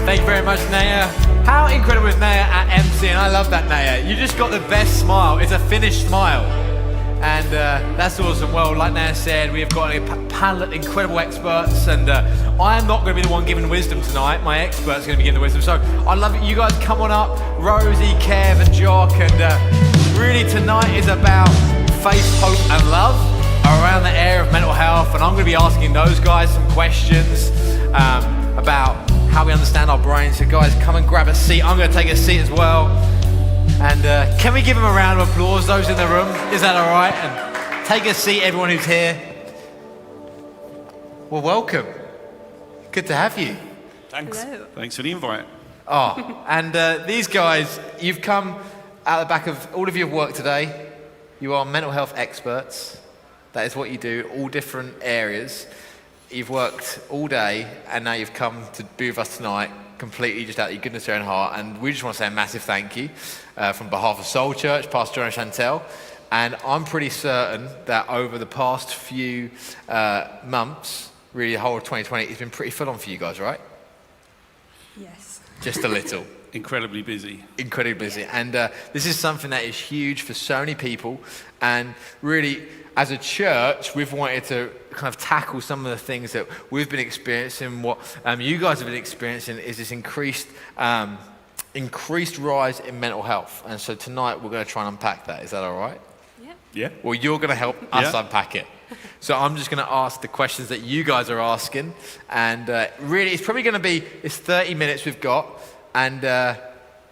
Thank you very much, Naya. How incredible is Naya at MC? And I love that, Naya. You just got the best smile. It's a finished smile. And that's awesome. Well, like Naya said, we have got a panel of incredible experts, and I am not going to be the one giving wisdom tonight. My expert's going to be giving the wisdom. So I love it. You guys come on up, Rosie, Kev, and Jock. And really tonight is about faith, hope, and love around the area of mental health. And I'm going to be asking those guys some questions about how we understand our brains. So guys, come and grab a seat. I'm going to take a seat as well. And can we give them a round of applause, those in the room? Is that all right? And take a seat, everyone who's here. Well, welcome. Good to have you. Thanks. Hello. Thanks for the invite. Oh, and these guys, you've come out the back of, all of you have worked today. You are mental health experts. That is what you do, all different areas. You've worked all day, and now you've come to be with us tonight, completely just out of your goodness of your own heart. And we just want to say a massive thank you from behalf of Soul Church, Pastor John and Chantel. And I'm pretty certain that over the past few months, really the whole of 2020, it's been pretty full on for you guys, right? Yes. Just a little. Incredibly busy. Incredibly busy. And this is something that is huge for so many people. And really, as a church, we've wanted to kind of tackle some of the things that we've been experiencing. What you guys have been experiencing is this increased rise in mental health. And so tonight we're going to try and unpack that. Is that all right? Yeah. Yeah. Well, you're going to help us unpack it. So I'm just going to ask the questions that you guys are asking. And really, it's probably going to be, it's 30 minutes we've got. And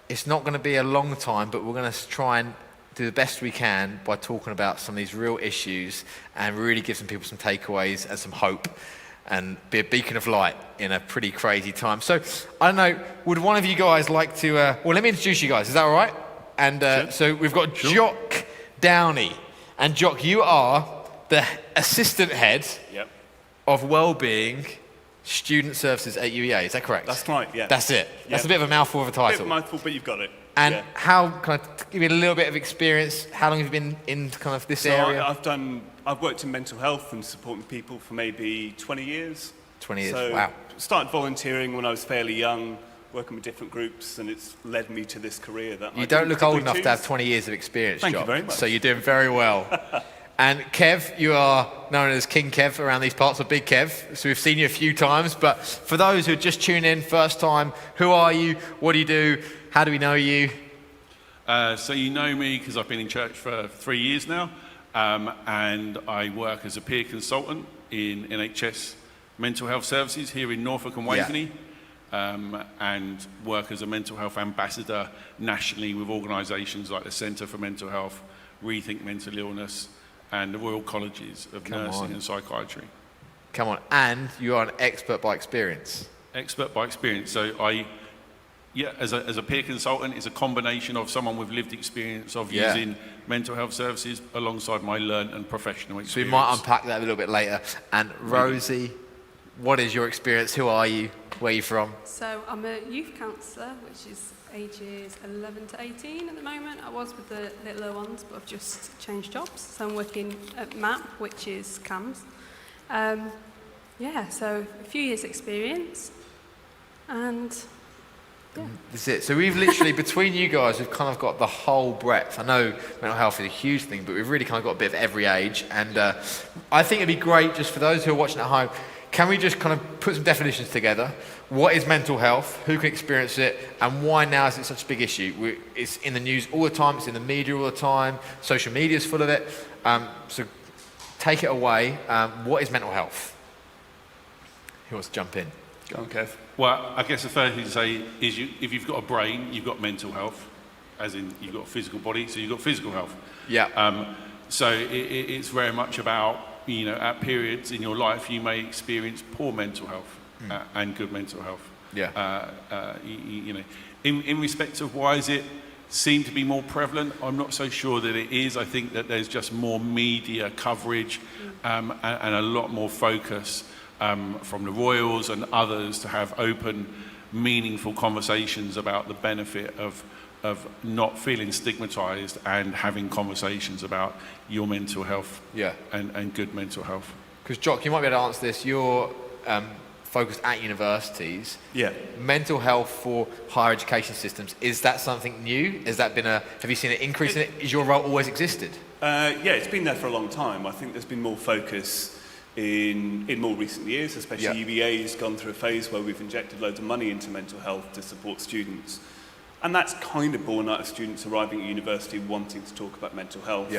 it's not going to be a long time, but we're going to try and do the best we can by talking about some of these real issues and really give some people some takeaways and some hope and be a beacon of light in a pretty crazy time. So, I don't know, would one of you guys like to, well, let me introduce you guys, is that all right? And Sure. so we've got Jock Downey. And Jock, you are the assistant head Yep. of Wellbeing Student Services at UEA, is that correct? That's right, yeah. That's it. That's Yeah. a bit of a mouthful of a Bit of title. a mouthful, but you've got it. And Yeah. how, can I give you a little bit of experience? How long have you been in kind of this So area? I've worked in mental health and supporting people for maybe 20 years. 20 years, So wow. started volunteering when I was fairly young, working with different groups, and it's led me to this career that You I don't didn't look old particularly enough to have choose. 20 years of experience, Thank you Jock. very much. So you're doing very well. And Kev, you are known as King Kev around these parts, or Big Kev. So we've seen you a few times, but for those who are just tuning in first time, who are you? What do you do? How do we know you? So you know me because I've been in church for 3 years now, and I work as a peer consultant in NHS mental health services here in Norfolk and Waveney, and work as a mental health ambassador nationally with organisations like the Centre for Mental Health, Rethink Mental Illness, and the Royal Colleges of Nursing and Psychiatry. Come on. And you are an expert by experience. Expert by experience. So as a peer consultant, it's a combination of someone with lived experience of using mental health services alongside my learned and professional experience. So we might unpack that a little bit later. And Rosie, what is your experience? Who are you? Where are you from? So I'm a youth counsellor, which is ages 11 to 18 at the moment. I was with the littler ones, but I've just changed jobs. So I'm working at MAP, which is CAMS. So a few years experience. And yeah. That's it. So we've literally, between you guys, we've kind of got the whole breadth. I know mental health is a huge thing, but we've really kind of got a bit of every age. And I think it'd be great, just for those who are watching at home, can we just kind of put some definitions together? What is mental health? Who can experience it? And why now is it such a big issue? It's in the news all the time. It's in the media all the time. Social media is full of it. So take it away. What is mental health? Who wants to jump in? Go on, Kev. Well, I guess the first thing to say is if you've got a brain, you've got mental health, as in you've got a physical body, so you've got physical health. Yeah. So it's very much about, at periods in your life, you may experience poor mental health and good mental health. Yeah. In respect of why is it seem to be more prevalent, I'm not so sure that it is. I think that there's just more media coverage and a lot more focus from the Royals and others to have open, meaningful conversations about the benefit of not feeling stigmatized and having conversations about your mental health Yeah. and good mental health. Because Jock, you might be able to answer this. You're focused at universities. Yeah. Mental health for higher education systems, is that something new? Have you seen an increase in it? Is your role always existed? Yeah, it's been there for a long time. I think there's been more focus in more recent years, especially UVA has gone through a phase where we've injected loads of money into mental health to support students. And that's kind of born out of students arriving at university wanting to talk about mental health,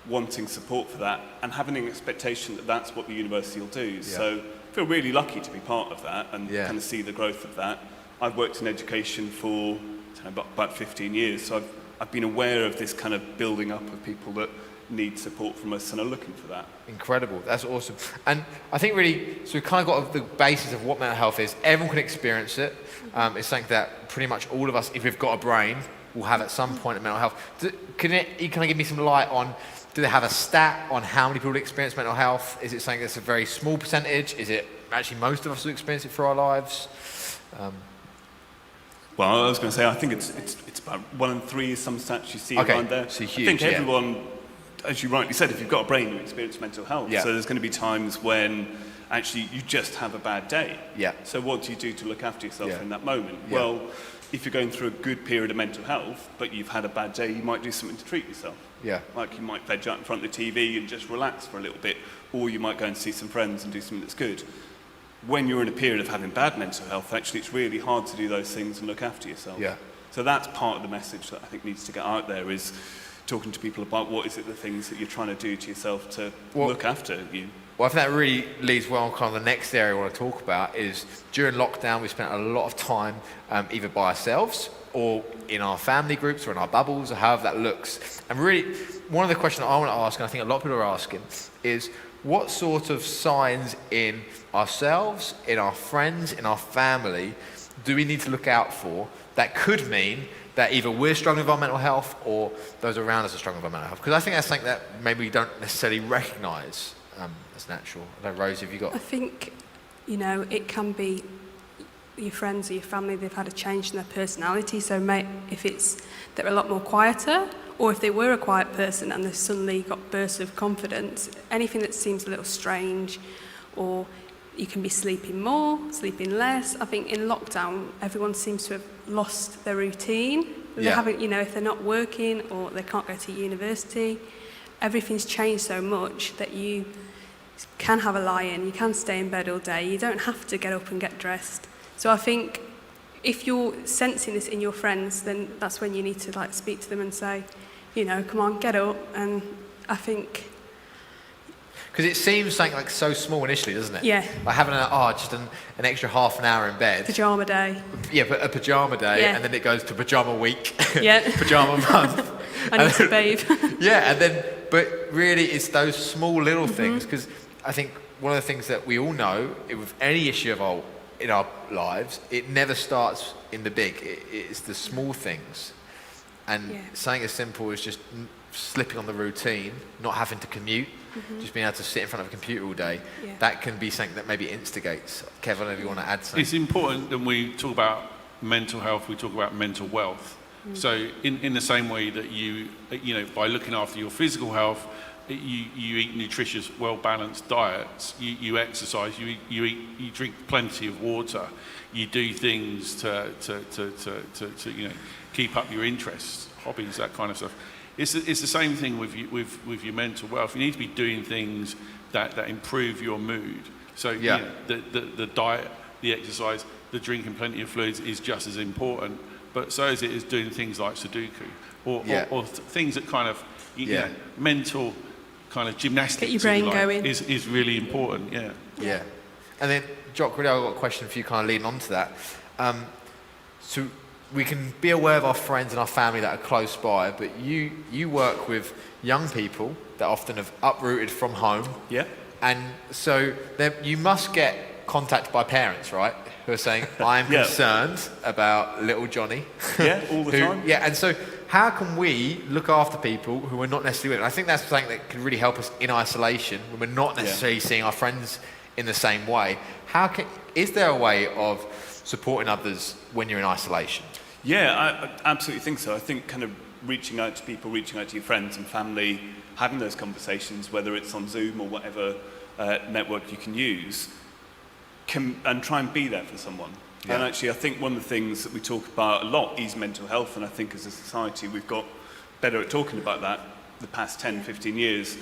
wanting support for that, and having an expectation that that's what the university will do. So I feel really lucky to be part of that and kind of see the growth of that. I've worked in education for about 15 years, so I've been aware of this kind of building up of people that need support from us and are looking for that. Incredible, that's awesome. And I think really, so we've kind of got the basis of what mental health is. Everyone can experience it. It's something that pretty much all of us, if we've got a brain, will have at some point in mental health. Can you kind of give me some light on, do they have a stat on how many people experience mental health? Is it something that's a very small percentage? Is it actually most of us who experience it through our lives? Well, I was going to say, I think it's about 1 in 3 is some stats you see around there. So huge, I think everyone, as you rightly said, if you've got a brain, you experience mental health. Yeah. So there's going to be times when actually you just have a bad day. Yeah. So what do you do to look after yourself Yeah. in that moment? Yeah. Well, if you're going through a good period of mental health, but you've had a bad day, you might do something to treat yourself. Yeah. Like you might veg out in front of the TV and just relax for a little bit, or you might go and see some friends and do something that's good. When you're in a period of having bad mental health, actually it's really hard to do those things and look after yourself. Yeah. So that's part of the message that I think needs to get out there, is talking to people about what is it the things that you're trying to do to yourself to look after you. Well, I think that really leads well on kind of the next area I want to talk about is during lockdown we spent a lot of time either by ourselves or in our family groups or in our bubbles or however that looks. And really, one of the questions I want to ask, and I think a lot of people are asking, is what sort of signs in ourselves, in our friends, in our family do we need to look out for that could mean that either we're struggling with our mental health or those around us are struggling with our mental health? Because I think that's something that maybe we don't necessarily recognise as natural. I don't know, Rosie, have you got... I think, it can be your friends or your family, they've had a change in their personality. So if they're a lot more quieter, or if they were a quiet person and they've suddenly got bursts of confidence, anything that seems a little strange, or you can be sleeping more, sleeping less. I think in lockdown, everyone seems to have lost their routine. They haven't, if they're not working or they can't go to university, everything's changed so much that you can have a lie-in, you can stay in bed all day, you don't have to get up and get dressed. So I think if you're sensing this in your friends, then that's when you need to speak to them and say, come on, get up. And I think... Because it seems something so small initially, doesn't it? Yeah. Like having just an extra half an hour in bed. Pyjama day. Yeah, but a pyjama day, and then it goes to pyjama week. Yeah. Pyjama month. I need to bathe. Yeah, but really it's those small little things, because I think one of the things that we all know, with any issue in our lives, it never starts in the big. It's the small things. And something as simple as just slipping on the routine, not having to commute, just being able to sit in front of a computer all day, that can be something that maybe instigates. Kev, I don't know if you want to add something. It's important that we talk about mental health, we talk about mental wealth. So in the same way that you by looking after your physical health, you eat nutritious, well-balanced diets, you exercise, you drink plenty of water, you do things to keep up your interests, hobbies, that kind of stuff. It's the same thing with your mental wealth. You need to be doing things that improve your mood. So the diet, the exercise, the drinking plenty of fluids is just as important. But so is it is doing things like Sudoku or things that kind of mental kind of gymnastics. Get your brain going. Is really important. Yeah. And then, Jock, really, I've got a question for you, kind of leading on to that. So we can be aware of our friends and our family that are close by, but you work with young people that often have uprooted from home. Yeah. And so you must get contacted by parents, right? Who are saying, I'm concerned about little Johnny. Yeah, all the time. Yeah, and so how can we look after people who are not necessarily with it? I think that's something that can really help us in isolation when we're not necessarily seeing our friends in the same way. Is there a way of supporting others when you're in isolation? Yeah, I absolutely think so. I think kind of reaching out to people, reaching out to your friends and family, having those conversations, whether it's on Zoom or whatever network you can use, and try and be there for someone. Yeah. And actually, I think one of the things that we talk about a lot is mental health, and I think as a society we've got better at talking about that the past 10, 15 years.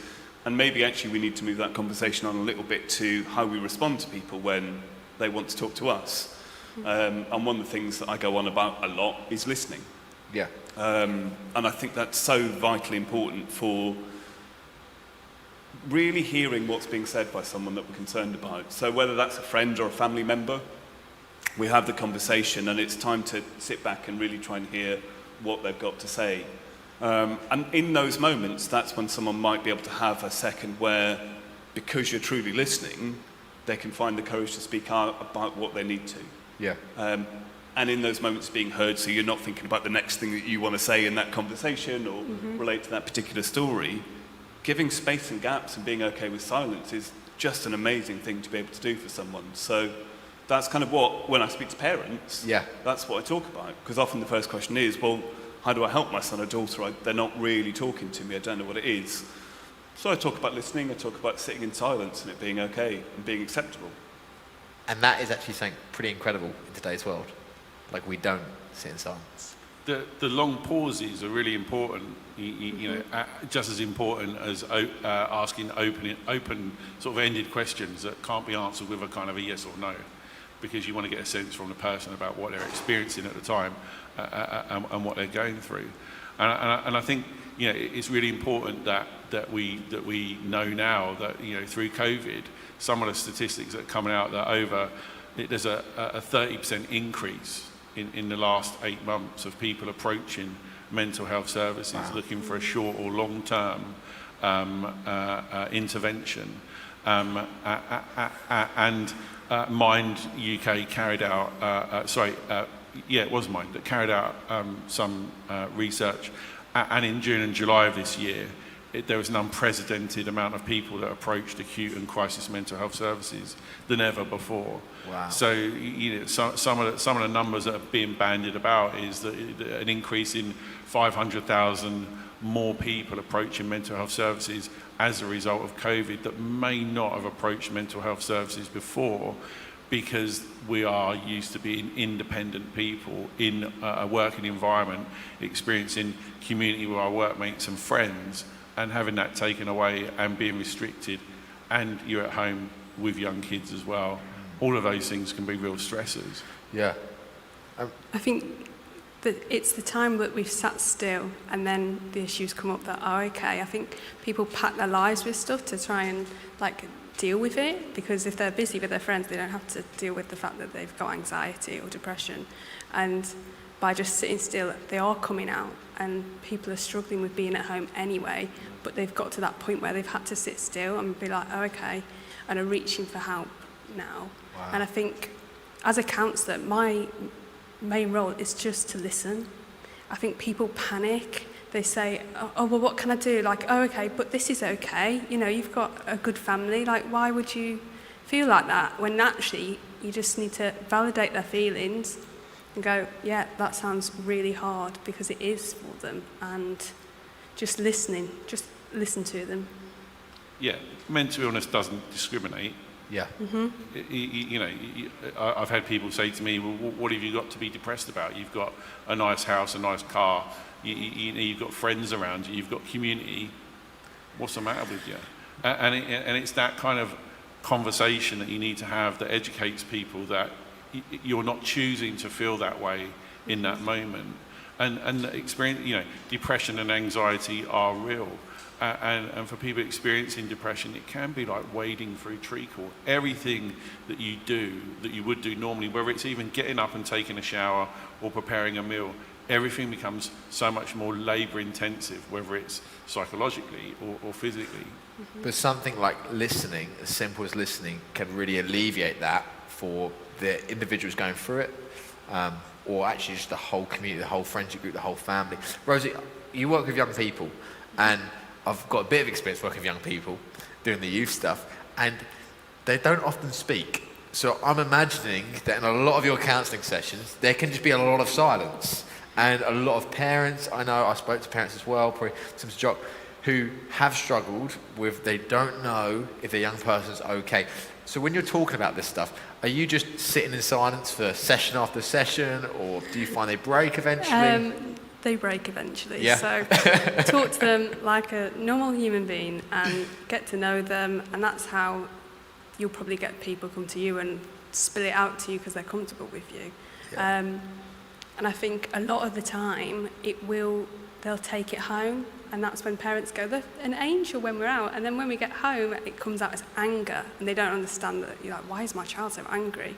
And maybe actually we need to move that conversation on a little bit to how we respond to people when they want to talk to us. And one of the things that I go on about a lot is listening. Yeah. And I think that's so vitally important for really hearing what's being said by someone that we're concerned about. So whether that's a friend or a family member, we have the conversation and it's time to sit back and really try and hear what they've got to say. And in those moments, that's when someone might be able to have a second where, because you're truly listening, they can find the courage to speak out about what they need to. Yeah. And in those moments being heard, so you're not thinking about the next thing that you want to say in that conversation or relate to that particular story, giving space and gaps and being okay with silence is just an amazing thing to be able to do for someone. So that's kind of what, when I speak to parents, that's what I talk about. Because often the first question is, well, how do I help my son or daughter? They're not really talking to me, I don't know what it is. So I talk about listening, I talk about sitting in silence and it being okay and being acceptable. And that is actually something pretty incredible in today's world. Like, we don't sit in silence. The long pauses are really important, you know, just as important as asking open sort of ended questions that can't be answered with a kind of a yes or no, because you want to get a sense from the person about what they're experiencing at the time and what they're going through. And I think, you know, it's really important that we know now that, you know, through COVID, some of the statistics that are coming out that there's a 30% increase in the last 8 months of people approaching mental health services looking for a short or long-term intervention. And Mind UK carried out, it was Mind that carried out some research. And in June and July of this year, there was an unprecedented amount of people that approached acute and crisis mental health services than ever before. Wow. So, you know, some of the numbers that are being bandied about is that an increase in 500,000 more people approaching mental health services as a result of COVID that may not have approached mental health services before, because we are used to being independent people in a working environment, experiencing community with our workmates and friends, and having that taken away and being restricted, and you're at home with young kids as well. All of those things can be real stressors. Yeah. I think that it's the time that we've sat still and then the issues come up that are okay. I think people pack their lives with stuff to try and deal with it, because if they're busy with their friends, they don't have to deal with the fact that they've got anxiety or depression. And by just sitting still, they are coming out, and people are struggling with being at home anyway, but they've got to that point where they've had to sit still and be like, oh, okay, and are reaching for help now. Wow. And I think as a counsellor, my main role is just to listen. I think people panic. They say, oh, well, what can I do? Oh, okay, but this is okay. You know, you've got a good family. Why would you feel like that? When actually, you just need to validate their feelings and go, yeah, that sounds really hard, because it is for them. And just listen to them. Yeah, mental illness doesn't discriminate. Yeah. You know, I've had people say to me, well, what have you got to be depressed about? You've got a nice house, a nice car, you've got friends around you, you've got community. What's the matter with you? And it's that kind of conversation that you need to have that educates people that you're not choosing to feel that way in that moment. And experience, you know, depression and anxiety are real. And for people experiencing depression, it can be like wading through treacle. Everything that you do, that you would do normally, whether it's even getting up and taking a shower or preparing a meal, everything becomes so much more labour intensive, whether it's psychologically or physically. But something like listening, as simple as listening, can really alleviate that for the individuals going through it, or actually just the whole community, the whole friendship group, the whole family. Rosie, you work with young people, and I've got a bit of experience working with young people, doing the youth stuff, and they don't often speak. So I'm imagining that in a lot of your counselling sessions, there can just be a lot of silence. And a lot of parents, I know I spoke to parents as well, probably some Jock, who have struggled with, they don't know if their young person's okay. So when you're talking about this stuff, are you just sitting in silence for session after session, or do you find they break eventually? They break eventually. Yeah. So talk to them like a normal human being and get to know them, and that's how you'll probably get people come to you and spill it out to you because they're comfortable with you. Yeah. And I think a lot of the time they'll take it home, and that's when parents go, they're an angel when we're out, and then when we get home it comes out as anger, and they don't understand that. You're like, why is my child so angry?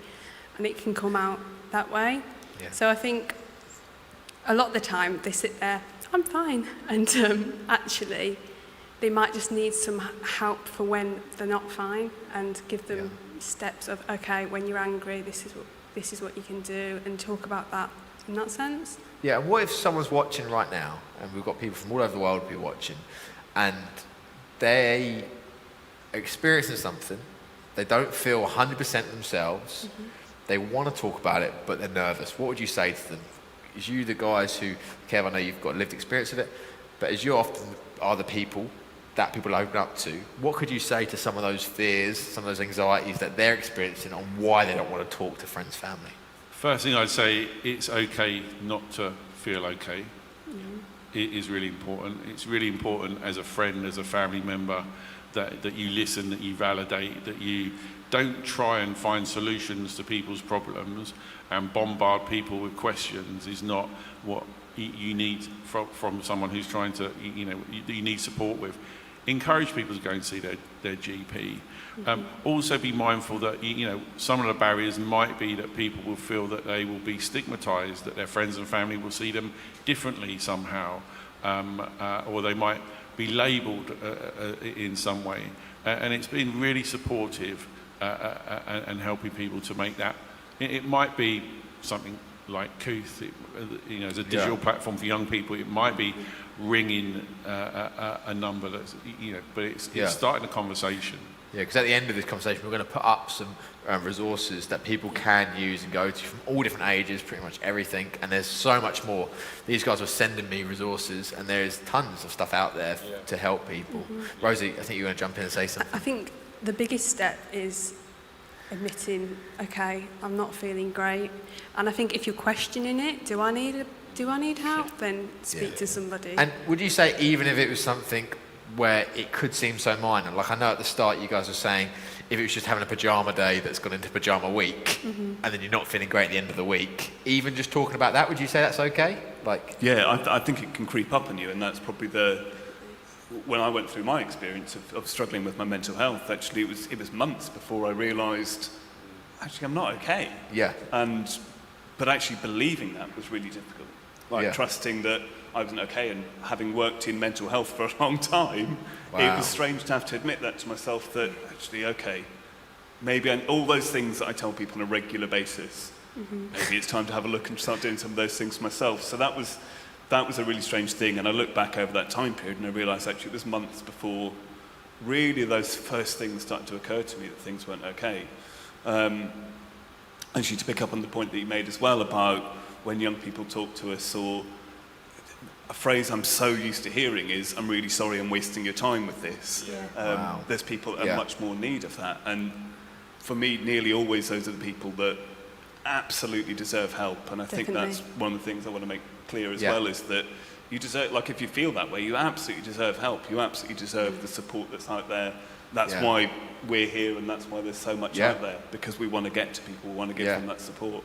And it can come out that way. Yeah. So I think a lot of the time they sit there, I'm fine, and actually they might just need some help for when they're not fine, and give them steps of, okay, when you're angry, this is what you can do, and talk about that in that sense. Yeah, and what if someone's watching right now, and we've got people from all over the world who are watching, and they are experiencing something, they don't feel 100% themselves, they want to talk about it, but they're nervous. What would you say to them? Is you the guys who, Kev, I know you've got lived experience of it, but as you often are the people that people open up to, what could you say to some of those fears, some of those anxieties that they're experiencing on why they don't want to talk to friends, family? First thing I'd say, it's okay not to feel okay. It is really important. It's really important as a friend, as a family member, that you listen, that you validate, that you don't try and find solutions to people's problems and bombard people with questions is not what you need from someone who's trying to, you need support with. Encourage people to go and see their GP. Also be mindful that, some of the barriers might be that people will feel that they will be stigmatized, that their friends and family will see them differently somehow, or they might be labeled in some way. And it's been really supportive and helping people to make that. It might be something like Kooth, as a digital platform for young people. It might be ringing a number that's, but it's starting a conversation. Yeah, because at the end of this conversation, we're going to put up some resources that people can use and go to from all different ages, pretty much everything. And there's so much more. These guys were sending me resources, and there's tons of stuff out there to help people. Rosie, I think you're going to jump in and say something. I think the biggest step is admitting, okay, I'm not feeling great. And I think if you're questioning it, do I need help? Then speak to somebody. And would you say, even if it was something where it could seem so minor, like I know at the start you guys were saying, if it was just having a pajama day that's gone into pajama week, and then you're not feeling great at the end of the week, even just talking about that, would you say that's okay? Yeah, I think it can creep up on you, and that's probably when I went through my experience of struggling with my mental health, actually it was months before I realised, actually I'm not okay. Yeah. But actually believing that was really difficult. Trusting that I wasn't okay, and having worked in mental health for a long time, it was strange to have to admit that to myself, that actually, okay, maybe all those things that I tell people on a regular basis, maybe it's time to have a look and start doing some of those things myself. So that was a really strange thing, and I look back over that time period and I realised actually it was months before really those first things started to occur to me, that things weren't okay. Actually, to pick up on the point that you made as well about when young people talk to us, or a phrase I'm so used to hearing is, I'm really sorry I'm wasting your time with this. There's people that are much more in need of that, and for me, nearly always those are the people that absolutely deserve help. And I think that's one of the things I want to make clear as well, is that you deserve, if you feel that way, you absolutely deserve help. You absolutely deserve the support that's out there. That's why we're here, and that's why there's so much out there, because we want to get to people, we want to give them that support.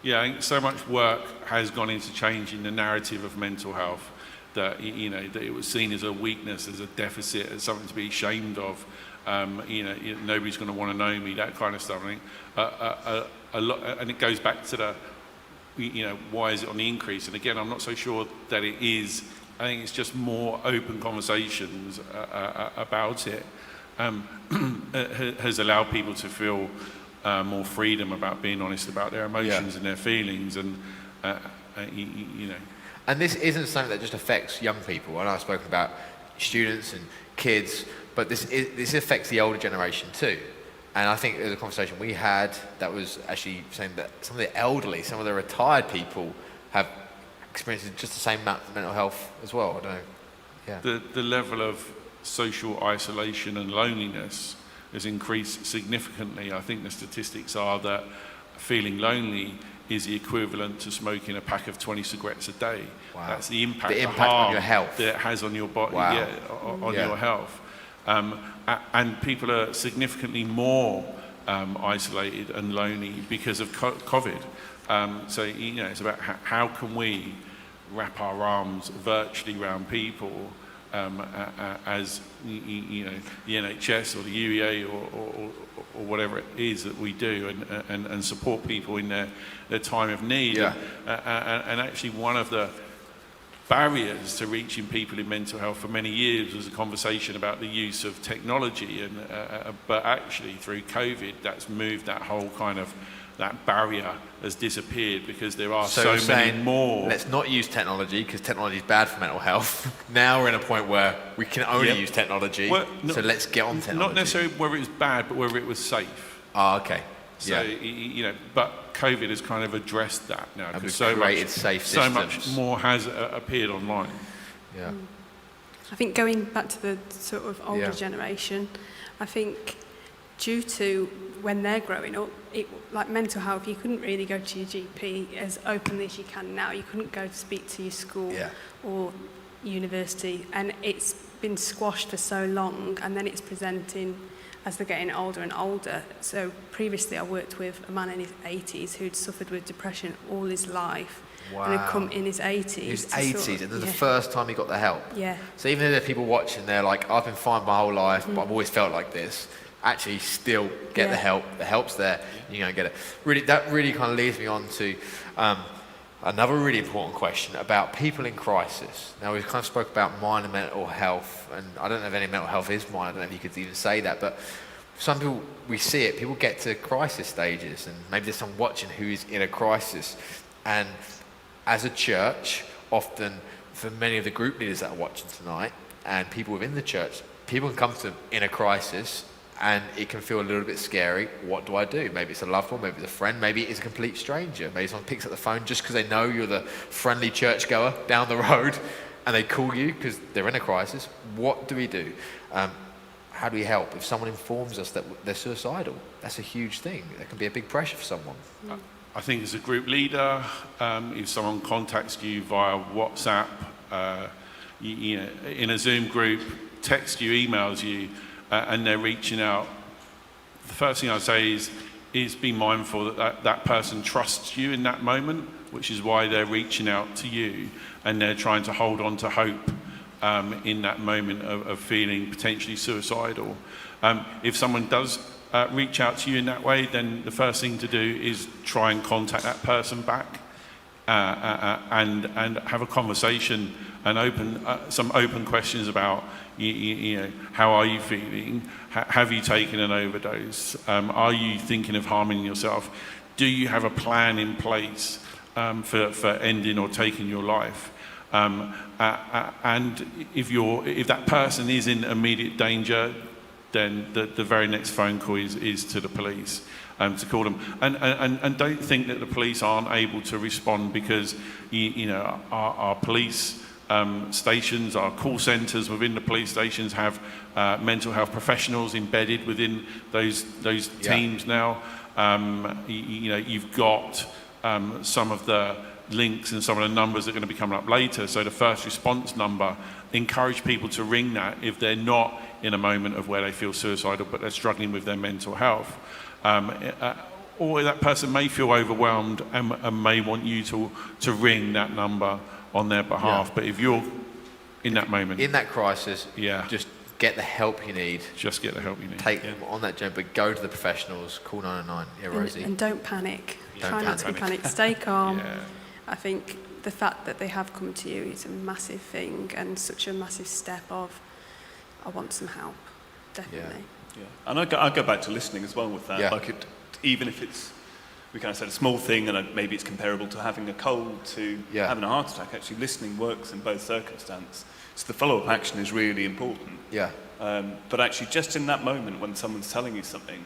Yeah, I think so much work has gone into changing the narrative of mental health, that that it was seen as a weakness, as a deficit, as something to be ashamed of. Nobody's going to want to know me, that kind of stuff. I think a lot, and it goes back to the, why is it on the increase? And again, I'm not so sure that it is. I think it's just more open conversations about it has allowed people to feel more freedom about being honest about their emotions and their feelings, and And this isn't something that just affects young people. I know I've spoken about students and kids, but this affects the older generation too. And I think there's a conversation we had that was actually saying that some of the elderly, some of the retired people have experienced just the same amount of mental health as well. I don't know. Yeah. The level of social isolation and loneliness has increased significantly. I think the statistics are that feeling lonely is the equivalent to smoking a pack of 20 cigarettes a day. Wow. That's the impact, The impact on your health. that it has on your body, Wow. on Yeah. your health. And people are significantly more isolated and lonely because of COVID. So, it's about how can we wrap our arms virtually around people as the NHS or the UEA or whatever it is that we do, and support people in their time of need. Yeah. And actually, one of the barriers to reaching people in mental health for many years was a conversation about the use of technology, but actually through COVID, that's moved that whole kind of that barrier has disappeared because there are So so you're many saying, more. let's not use technology because technology is bad for mental health. Now we're in a point where we can only Yep. use technology, Well, so let's get on technology. Not necessarily whether it's bad, but whether it was safe. Oh, okay. So, but COVID has kind of addressed that now And because we've so created much, safe so much systems. more has appeared online. Yeah. I think going back to the sort of older Yeah. generation, I think due to when they're growing up, like mental health, you couldn't really go to your GP as openly as you can now. You couldn't go to speak to your school Yeah. or university, and it's been squashed for so long, and then it's presenting as they're getting older and older. So previously I worked with a man in his 80s who'd suffered with depression all his life and had come in his 80s. His to 80s, sort of- and this is yeah. the first time he got the help. Yeah. So even though there are people watching, they're like, I've been fine my whole life, but I've always felt like this. Actually, still get the Yeah. help. The help's there. You go and get it. Really, that really kind of leads me on to another really important question about people in crisis. Now, we've kind of spoke about mind and mental health, and I don't know if any mental health is mine. I don't know if you could even say that, but some people, we see it, people get to crisis stages, and maybe there's someone watching who is in a crisis. And as a church, often for many of the group leaders that are watching tonight, and people within the church, people can come to them in a crisis, and it can feel a little bit scary. What do I do? Maybe it's a loved one, maybe it's a friend, maybe it's a complete stranger. Maybe someone picks up the phone just because they know you're the friendly churchgoer down the road, and they call you because they're in a crisis. What do we do? How do we help? If someone informs us that they're suicidal, that's a huge thing. That can be a big pressure for someone. I think as a group leader, if someone contacts you via WhatsApp, in a Zoom group, text you, emails you, and they're reaching out, the first thing I'd say is be mindful that person trusts you in that moment, which is why they're reaching out to you, and they're trying to hold on to hope in that moment of feeling potentially suicidal. If someone does reach out to you in that way, then the first thing to do is try and contact that person back and have a conversation and some open questions about how are you feeling? Have you taken an overdose? Are you thinking of harming yourself? Do you have a plan in place for ending or taking your life? And if that person is in immediate danger, then the very next phone call is to the police, to call them. And don't think that the police aren't able to respond, because our police stations, our call centres within the police stations have mental health professionals embedded within those teams now. You've got some of the links and some of the numbers that are going to be coming up later. So the first response number, encourage people to ring that if they're not in a moment of where they feel suicidal but they're struggling with their mental health. Or that person may feel overwhelmed and may want you to ring that number on their behalf. Yeah. But if you're in that moment, In that crisis, Yeah. just get the help you need. just get the help you need. Take them on that journey, but go to the professionals, call 999. Yeah, Rosie. And don't panic. Don't Try not to be panic. panicked. Stay calm. Yeah. I think the fact that they have come to you is a massive thing and such a massive step of, I want some help, definitely. Yeah. And I go back to listening as well with that. Yeah. Like even if it's, we kind of said a small thing, and maybe it's comparable to having a cold to Yeah. having a heart attack. Actually, listening works in both circumstances. So the follow-up action is really important. Yeah. But actually, just in that moment when someone's telling you something,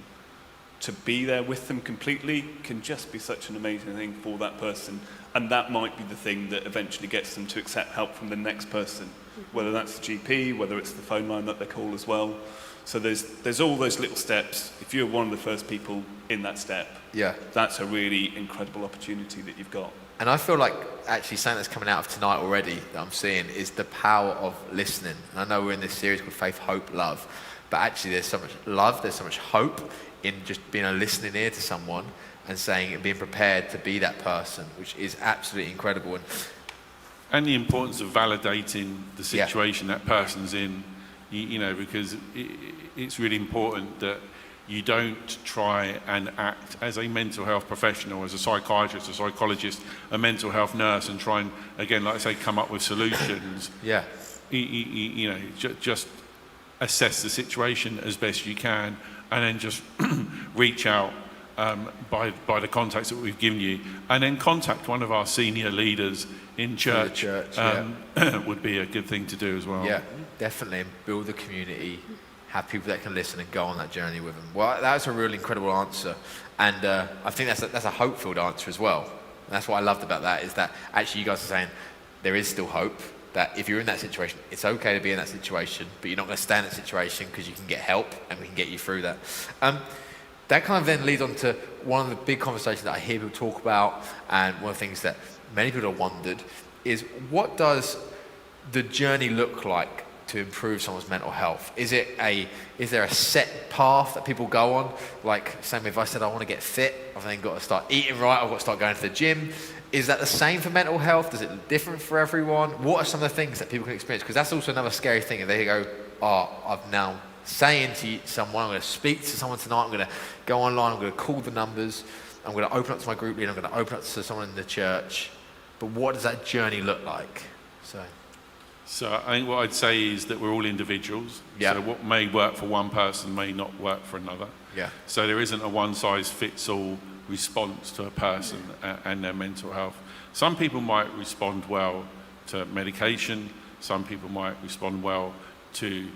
to be there with them completely can just be such an amazing thing for that person And that might be the thing that eventually gets them to accept help from the next person, whether that's the GP, whether it's the phone line that they call as well. So there's all those little steps. If you're one of the first people in that step, that's a really incredible opportunity that you've got. And I feel like actually something that's coming out of tonight already that I'm seeing is the power of listening. And I know we're in this series called Faith, Hope, Love, but actually there's so much love, there's so much hope in just being a listening ear to someone and saying and being prepared to be that person, which is absolutely incredible. And the importance of validating the situation that person's in, you know, because it's really important that you don't try and act as a mental health professional, as a psychiatrist, a psychologist, a mental health nurse, and try and, again, like I say, come up with solutions. You know, just assess the situation as best you can, and then just reach out by the contacts that we've given you, and then contact one of our senior leaders in church, would be a good thing to do as well. Yeah, definitely, and build the community, have people that can listen and go on that journey with them. Well, that's a really incredible answer, and I think that's a hope-filled answer as well. And that's what I loved about that, is that actually you guys are saying there is still hope, that if you're in that situation, it's okay to be in that situation, but you're not going to stay in that situation because you can get help and we can get you through that. That kind of then leads on to one of the big conversations that I hear people talk about, and one of the things that many people have wondered is, what does the journey look like to improve someone's mental health? Is there a set path that people go on? Like, same if I said I want to get fit, I've then got to start eating right, I've got to start going to the gym. Is that the same for mental health? Does it look different for everyone? What are some of the things that people can experience? Because that's also another scary thing. If they go, I've now saying to someone, I'm going to speak to someone tonight, I'm going to go online, I'm going to call the numbers, I'm going to open up to my group leader, I'm going to open up to someone in the church. But what does that journey look like? So I think what I'd say is that we're all individuals. So what may work for one person may not work for another. So there isn't a one-size-fits-all response to a person and their mental health. Some people might respond well to medication. Some people might respond well to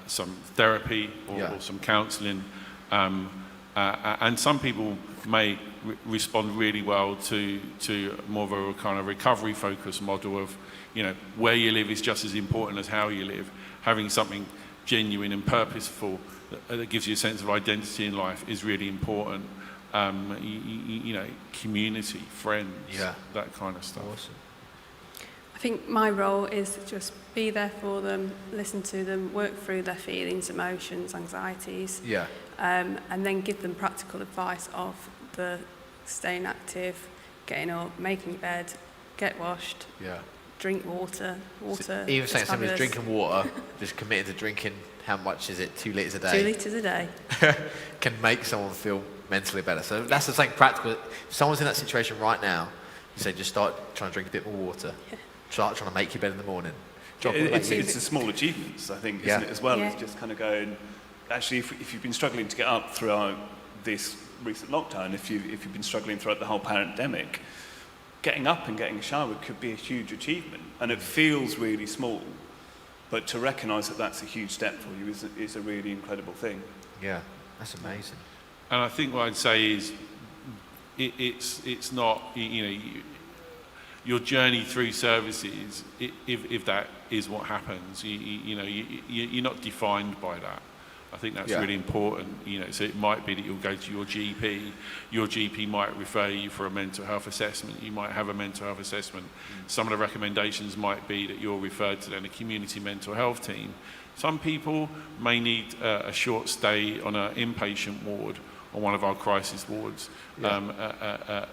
some therapy or some counselling. And some people may respond really well to more of a kind of recovery-focused model of, you know, where you live is just as important as how you live. Having something genuine and purposeful that gives you a sense of identity in life is really important. You know, community, friends, that kind of stuff. Awesome. I think my role is to just be there for them, listen to them, work through their feelings, emotions, anxieties, and then give them practical advice of the staying active, getting up, making your bed, get washed, drink water. So even saying somebody's drinking water, just committed to drinking, how much is it? 2 litres a day? 2 litres a day. Can make someone feel mentally better. So that's the thing practical. If someone's in that situation right now, you say just start trying to drink a bit more water. Start trying to make your bed in the morning. It's the small achievements, I think, isn't it, as well? It's just kind of going, actually, if you've been struggling to get up throughout this recent lockdown, if you've been struggling throughout the whole pandemic, getting up and getting a shower could be a huge achievement. And it feels really small, but to recognise that that's a huge step for you is a really incredible thing. Yeah, that's amazing. And I think what I'd say is, it's not, you know, your journey through services, if that is what happens, you know, you're not defined by that. I think that's really important, you know. So it might be that you'll go to your GP might refer you for a mental health assessment, you might have a mental health assessment. Some of the recommendations might be that you're referred to then a community mental health team. Some people may need a short stay on an inpatient ward on one of our crisis wards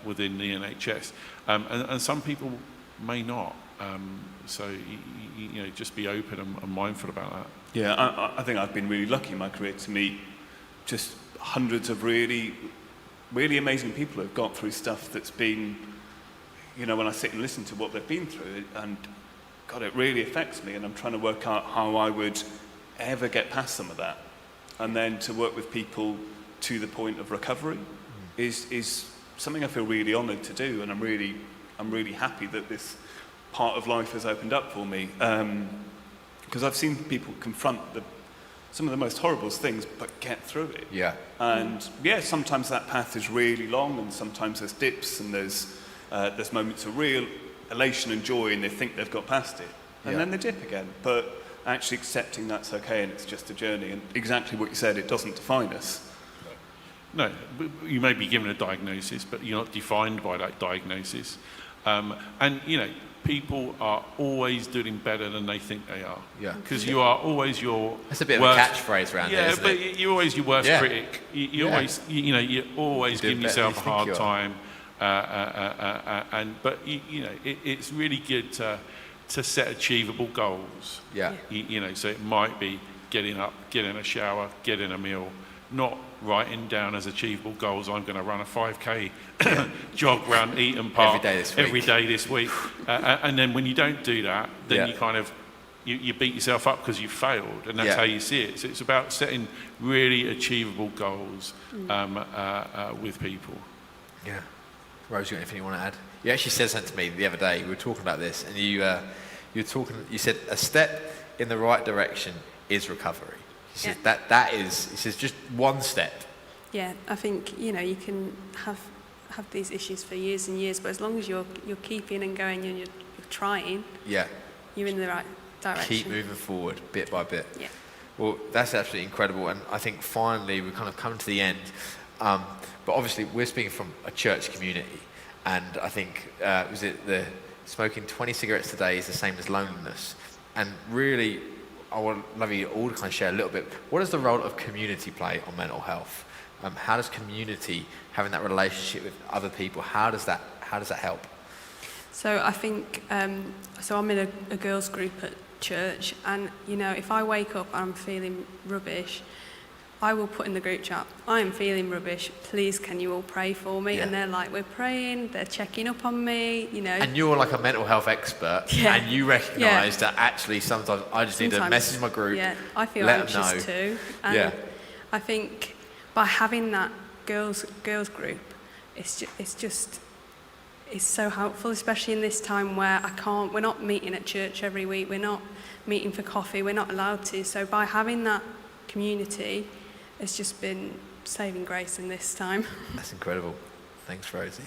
within the NHS, and some people may not. So you know, just be open and mindful about that. Yeah, I think I've been really lucky in my career to meet just hundreds of really, really amazing people who've got through stuff that's been, you know, when I sit and listen to what they've been through, and God, it really affects me, and I'm trying to work out how I would ever get past some of that. And then to work with people to the point of recovery is something I feel really honoured to do, and I'm really happy that this part of life has opened up for me. Because I've seen people confront some of the most horrible things, but get through it. And sometimes that path is really long, and sometimes there's dips, and there's There's moments of real elation and joy, and they think they've got past it, and then they dip again. But actually accepting that's okay, and it's just a journey. And exactly what you said, it doesn't define us. No, you may be given a diagnosis, but you're not defined by that diagnosis. And, you know, people are always doing better than they think they are. Yeah. Because you are always your That's a bit worst, of a catchphrase around here, isn't it? Yeah, but you're always your worst Yeah. critic. You Yeah. always, you know, you're always You're doing giving better than yourself a you think hard you are. time. But you know, it's really good to set achievable goals. Yeah. You know, so it might be getting up, getting a shower, getting a meal, not writing down as achievable goals, I'm going to run a 5K jog around Eaton Park Every day this week. and then when you don't do that, then Yeah. you kind of, you beat yourself up because you failed, and that's Yeah. how you see it. So it's about setting really achievable goals with people. Yeah. Rose, you got anything you want to add? You actually said something to me the other day. We were talking about this, and you said a step in the right direction is recovery. He says that is, he says, just one step. Yeah, I think, you know, you can have these issues for years and years, but as long as you're keeping and going and you're trying, Yeah. you're in the right direction. Keep moving forward bit by bit. Yeah. Well, that's absolutely incredible, and I think finally we've kind of come to the end. But obviously, we're speaking from a church community, and I think was it the smoking 20 cigarettes a day is the same as loneliness, and really, I would love you all to kind of share a little bit. What does the role of community play on mental health? How does community, having that relationship with other people, how does that help? So I think, so I'm in a girls' group at church, and, you know, if I wake up and I'm feeling rubbish, I will put in the group chat, I am feeling rubbish, please can you all pray for me? Yeah. And they're like, we're praying, they're checking up on me, you know. And you're like a mental health expert, Yeah. and you recognise that actually sometimes I just need to Sometimes, message my group, Yeah, I feel let them anxious know. too. And Yeah. I think by having that girls group, it's so helpful, especially in this time where we're not meeting at church every week, we're not meeting for coffee, we're not allowed to. So by having that community, it's just been saving grace in this time. That's incredible. Thanks, Rosie.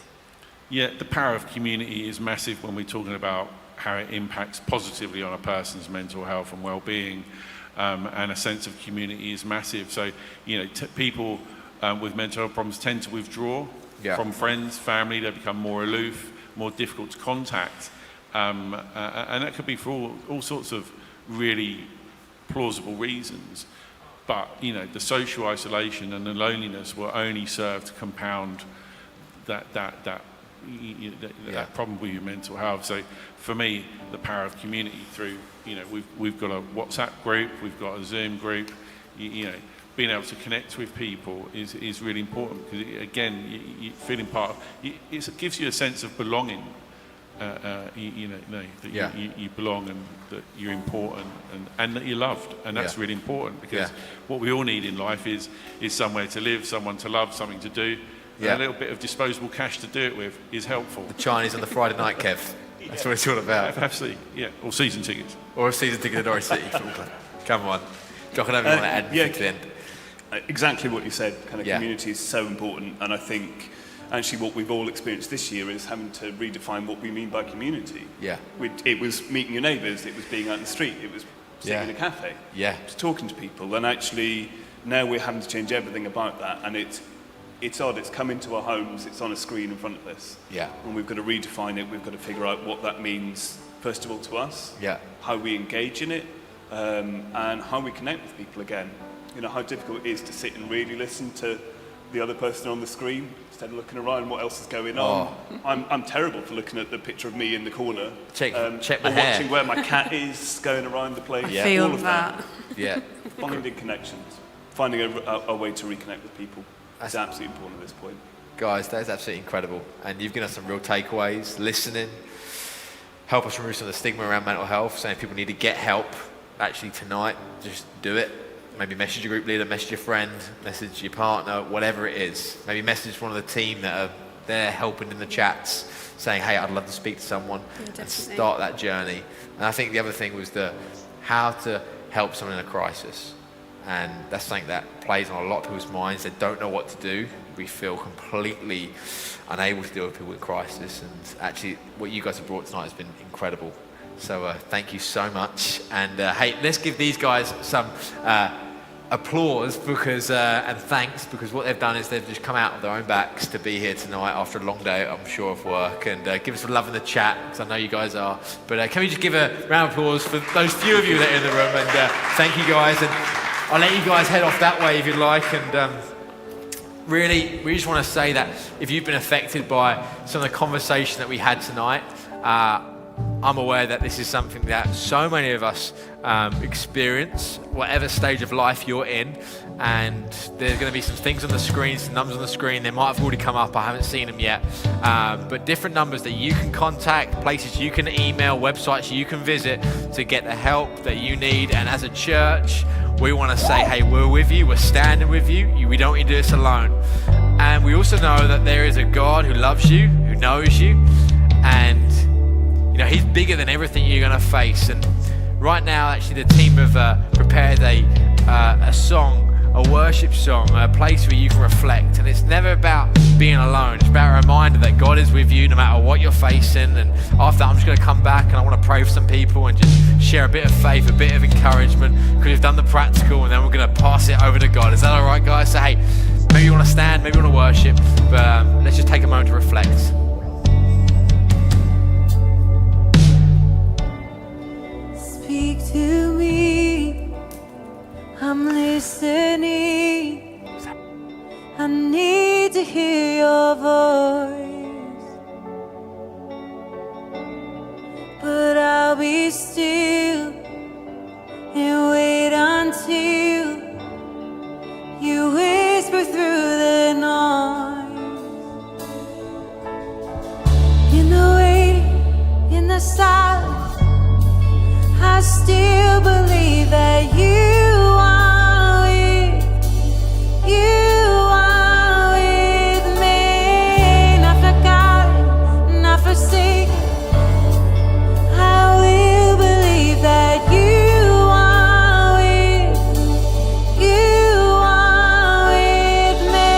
Yeah, the power of community is massive when we're talking about how it impacts positively on a person's mental health and well-being, and a sense of community is massive. So, you know, people with mental health problems tend to withdraw from friends, family. They become more aloof, more difficult to contact, and that could be for all sorts of really plausible reasons. But, you know, the social isolation and the loneliness will only serve to compound that problem with your mental health. So for me, the power of community through, you know, we've got a WhatsApp group, we've got a Zoom group, you know, being able to connect with people is really important, because again, you feeling part of it gives you a sense of belonging. That you belong and that you're important and that you're loved, and that's really important, because what we all need in life is somewhere to live, someone to love, something to do. A little bit of disposable cash to do it with is helpful. The Chinese on the Friday night, Kev. That's what it's all about. Absolutely, yeah. Or season tickets. Or a season ticket to Norwich City Football Club. Come on. Jock, I don't want to add anything to the end. Exactly what you said. Kind of Yeah. community is so important, and I think actually what we've all experienced this year is having to redefine what we mean by community. Yeah. It was meeting your neighbours, it was being out in the street, it was sitting in a cafe, Yeah. just talking to people, and actually now we're having to change everything about that, and it's odd, it's come into our homes, it's on a screen in front of us, Yeah. and we've got to redefine it, we've got to figure out what that means, first of all to us, Yeah. how we engage in it, and how we connect with people again. You know, how difficult it is to sit and really listen to the other person on the screen instead of looking around what else is going on. I'm terrible for looking at the picture of me in the corner. Check my or hair. watching where my cat is going around the place. I feel All of that. Yeah. Finding connections, finding a way to reconnect with people is absolutely important at this point. Guys, that is absolutely incredible. And you've given us some real takeaways, listening, help us remove some of the stigma around mental health, saying people need to get help. Actually tonight, just do it. Maybe message your group leader, message your friend, message your partner, whatever it is. Maybe message one of the team that are there helping in the chats, saying, hey, I'd love to speak to someone, and start that journey. And I think the other thing was how to help someone in a crisis. And that's something that plays on a lot of people's minds. They don't know what to do. We feel completely unable to deal with people with crisis. And actually, what you guys have brought tonight has been incredible. So thank you so much. And hey, let's give these guys some applause because and thanks, because what they've done is they've just come out of their own backs to be here tonight after a long day, I'm sure, of work. And give us some love in the chat, because I know you guys are. But can we just give a round of applause for those few of you that are in the room? And thank you guys. And I'll let you guys head off that way if you'd like. And really, we just want to say that if you've been affected by some of the conversation that we had tonight, I'm aware that this is something that so many of us experience, whatever stage of life you're in. And there's going to be some things on the screen, some numbers on the screen. They might have already come up. I haven't seen them yet. But different numbers that you can contact, places you can email, websites you can visit to get the help that you need. And as a church, we want to say, hey, we're with you. We're standing with you. We don't want you to do this alone. And we also know that there is a God who loves you, who knows you. And he's bigger than everything you're going to face. And right now, actually, the team have prepared a song, a worship song, a place where you can reflect. And it's never about being alone. It's about a reminder that God is with you no matter what you're facing. And after that, I'm just going to come back and I want to pray for some people and just share a bit of faith, a bit of encouragement, because we've done the practical and then we're going to pass it over to God. Is that all right, guys? So, hey, maybe you want to stand, maybe you want to worship, but let's just take a moment to reflect. Speak to me, I'm listening. I need to hear your voice, but I'll be still and wait until you whisper through the noise. In the waiting, in the silence, I still believe that you are with me. Not forgotten, not forsaken. I will believe that you are with me.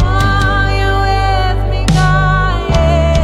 Oh, you're with me, God, yeah.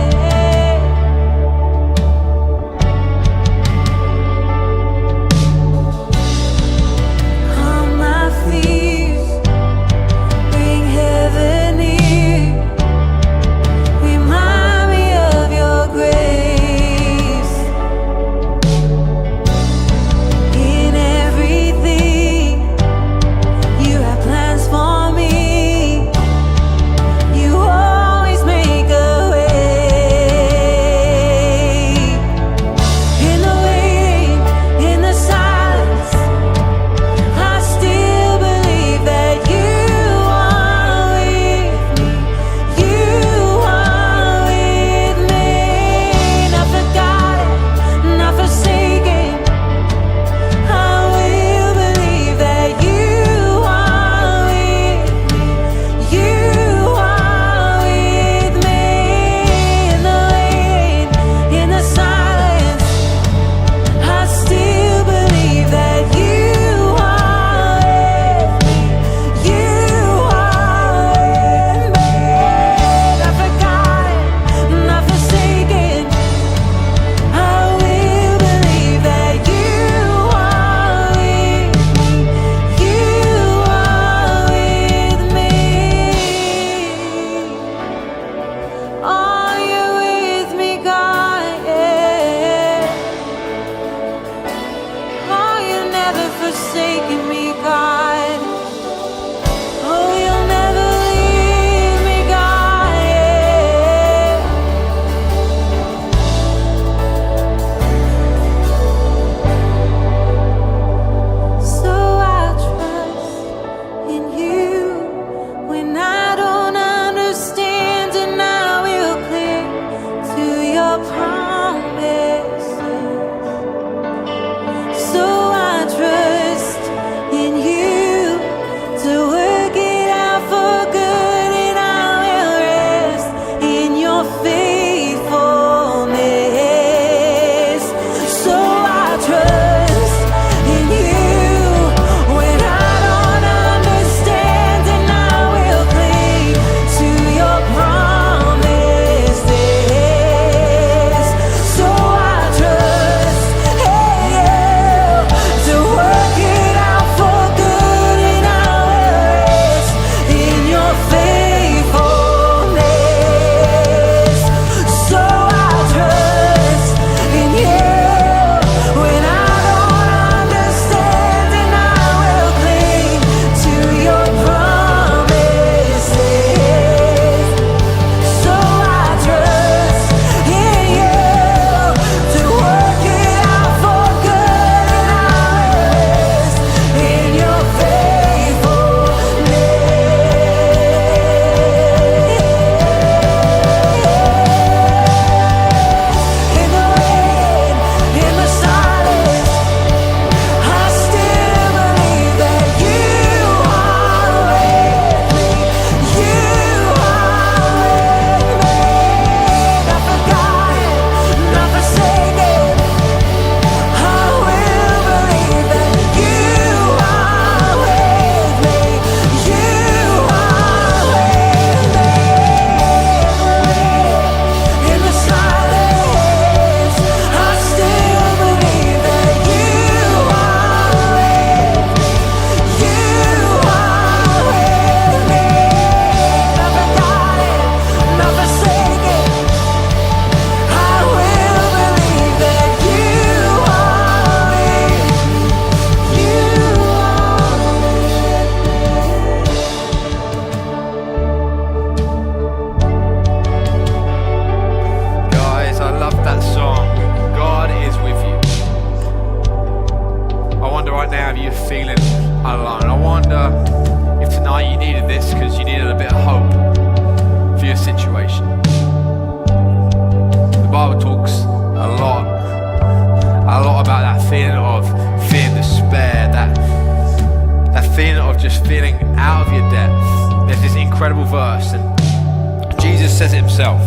says it himself.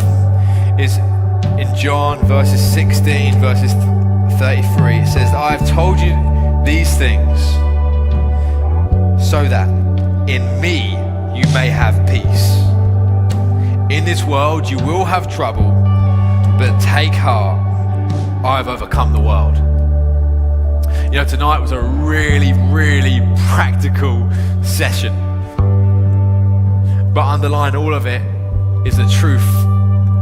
Is in John verses 16, verses 33, it says, I have told you these things so that in me you may have peace. In this world you will have trouble, but take heart, I have overcome the world. You know, tonight was a really, really practical session. But underlying all of it is the truth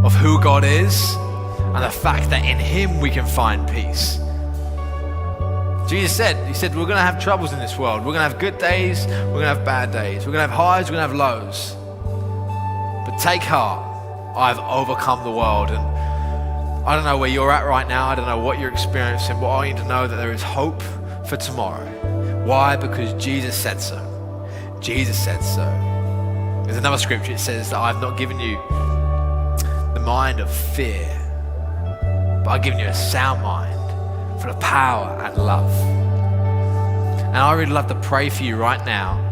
of who God is and the fact that in Him we can find peace. Jesus said, He said, we're going to have troubles in this world. We're going to have good days, we're going to have bad days. We're going to have highs, we're going to have lows. But take heart, I've overcome the world. And I don't know where you're at right now. I don't know what you're experiencing, but I need to know that there is hope for tomorrow. Why? Because Jesus said so. Jesus said so. There's another scripture, it says that I've not given you the mind of fear, but I've given you a sound mind for the power and love. And I really love to pray for you right now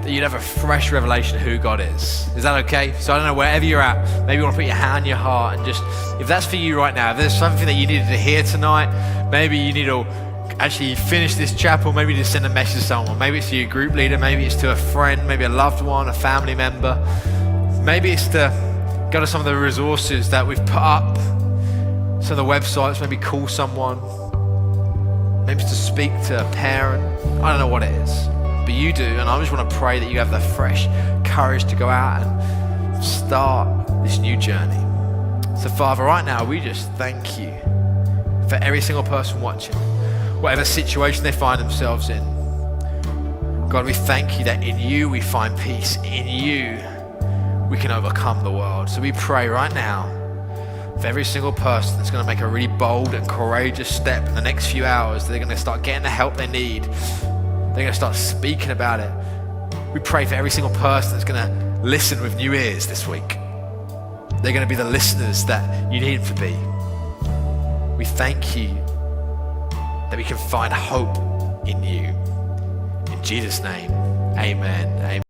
that you'd have a fresh revelation of who God is. Is that okay? So I don't know, wherever you're at, maybe you want to put your hand on your heart and just, if that's for you right now, if there's something that you needed to hear tonight, maybe you need to actually finish this chapel, maybe just send a message to someone. Maybe it's to your group leader, maybe it's to a friend, maybe a loved one, a family member. Maybe it's to go to some of the resources that we've put up, some of the websites, maybe call someone. Maybe it's to speak to a parent. I don't know what it is, but you do, and I just want to pray that you have the fresh courage to go out and start this new journey. So Father, right now, we just thank you for every single person watching, whatever situation they find themselves in. God, we thank you that in you we find peace. In you we can overcome the world. So we pray right now for every single person that's going to make a really bold and courageous step in the next few hours. They're going to start getting the help they need. They're going to start speaking about it. We pray for every single person that's going to listen with new ears this week. They're going to be the listeners that you need them to be. We thank you that we can find hope in you. In Jesus' name, amen. Amen.